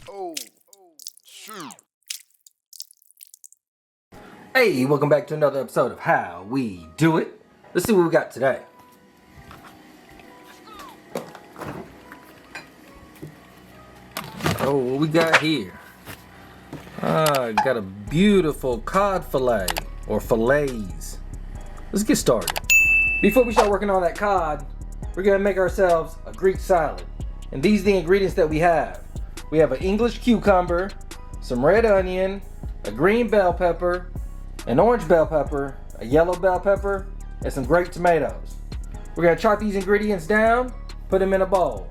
Oh, shoot. Hey, welcome back to another episode of How We Do It. Let's see what we got today. Oh, what we got here? Got a beautiful cod fillet, or fillets. Let's get started. Before we start working on that cod, we're gonna make ourselves a Greek salad. And these are the ingredients that we have. We have an English cucumber, some red onion, a green bell pepper, an orange bell pepper, a yellow bell pepper, and some grape tomatoes. We're gonna chop these ingredients down, put them in a bowl.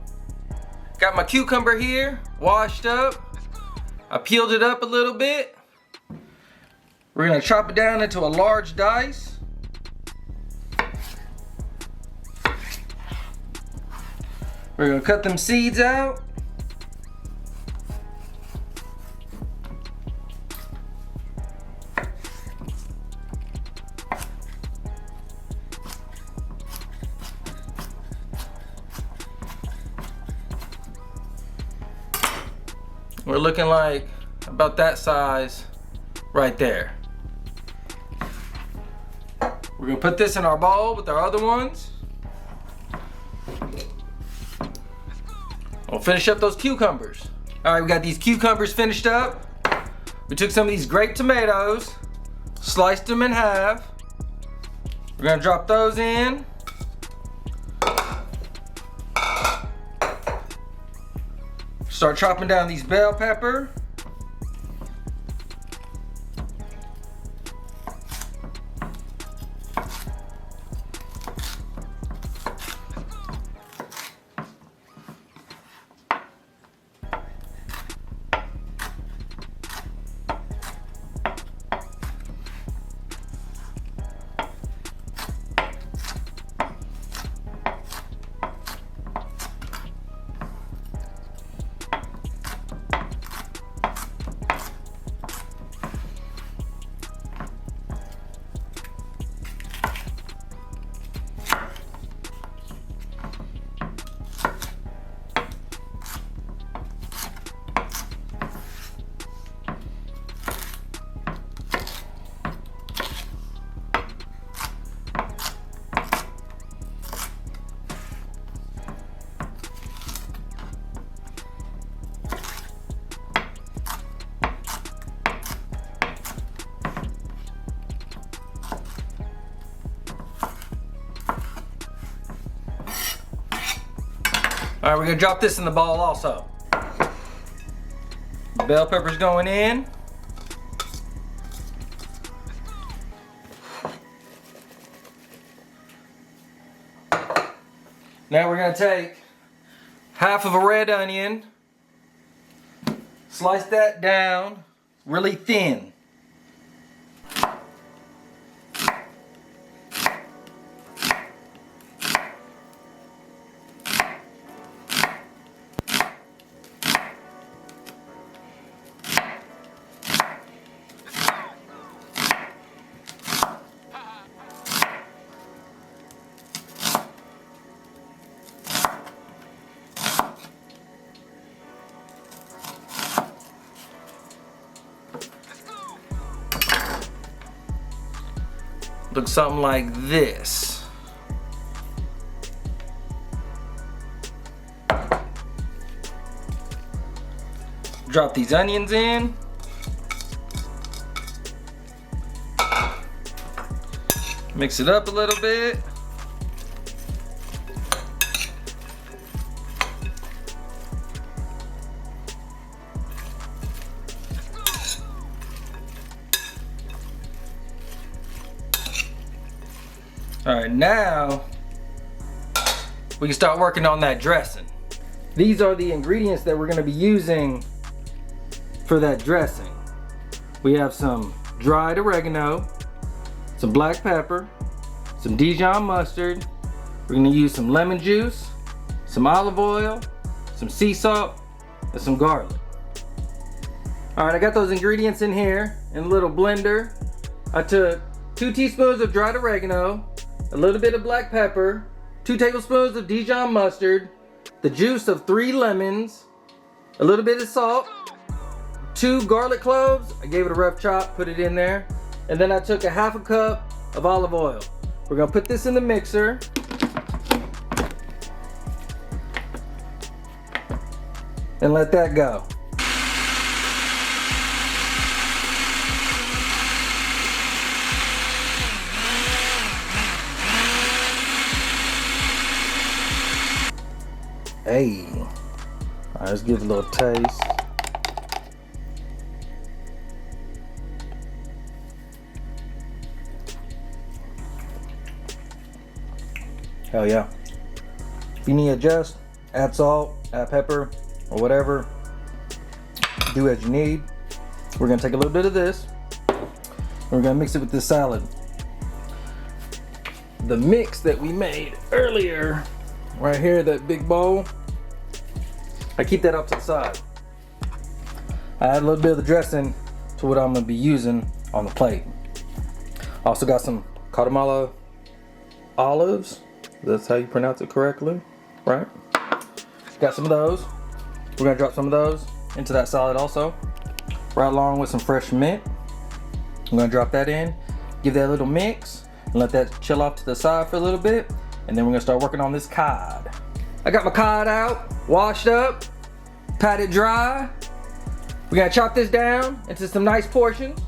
Got my cucumber here, washed up. I peeled it up a little bit. We're gonna chop it down into a large dice. We're gonna cut them seeds out. We're looking like about that size right there. We're gonna put this in our bowl with our other ones. We'll finish up those cucumbers. All right, we got these cucumbers finished up. We took some of these grape tomatoes, sliced them in half. We're gonna drop those in. Start chopping down these bell pepper. All right, we're gonna drop this in the bowl also. Bell pepper's going in. Now we're gonna take half of a red onion, slice that down really thin. Looks something like this. Drop these onions in. Mix it up a little bit. All right, now we can start working on that dressing. These are the ingredients that we're gonna be using for that dressing. We have some dried oregano, some black pepper, some Dijon mustard. We're gonna use some lemon juice, some olive oil, some sea salt, and some garlic. All right, I got those ingredients in here in a little blender. I took 2 teaspoons of dried oregano, a little bit of black pepper, 2 tablespoons of Dijon mustard, the juice of 3 lemons, a little bit of salt, 2 garlic cloves. I gave it a rough chop, put it in there. And then I took a 1/2 cup of olive oil. We're gonna put this in the mixer. And let that go. Hey, all right, let's give it a little taste. Hell yeah. If you need to adjust, add salt, add pepper, or whatever. Do as you need. We're gonna take a little bit of this. And we're gonna mix it with this salad. The mix that we made earlier, right here, that big bowl, I keep that up to the side. I add a little bit of the dressing to what I'm gonna be using on the plate. Also got some Guatemala olives. That's how you pronounce it correctly, right? Got some of those. We're gonna drop some of those into that salad also, right along with some fresh mint. I'm gonna drop that in, give that a little mix, and let that chill off to the side for a little bit, and then we're gonna start working on this cod. I got my cod out, washed up, patted dry. We're gonna chop this down into some nice portions.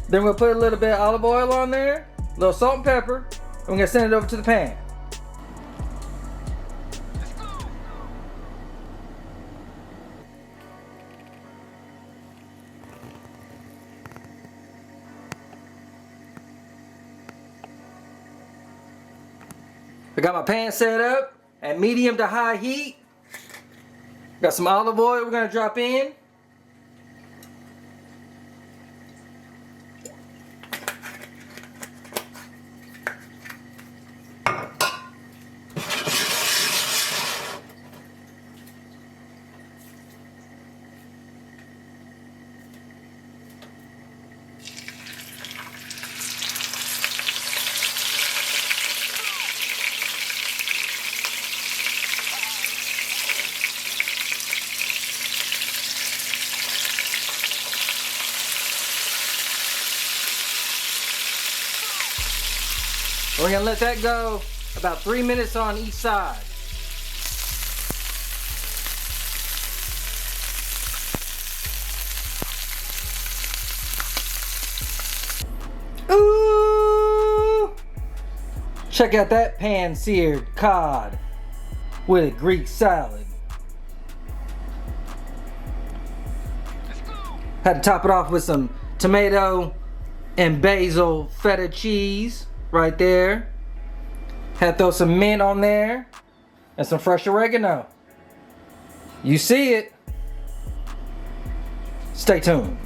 Then we'll put a little bit of olive oil on there, a little salt and pepper, and we're gonna send it over to the pan. I got my pan set up at medium to high heat. Got some olive oil we're gonna drop in. We're gonna let that go about 3 minutes on each side. Ooh! Check out that pan-seared cod with a Greek salad. Had to top it off with some tomato and basil feta cheese. Right there. Had to throw some mint on there and some fresh oregano. You see it. Stay tuned.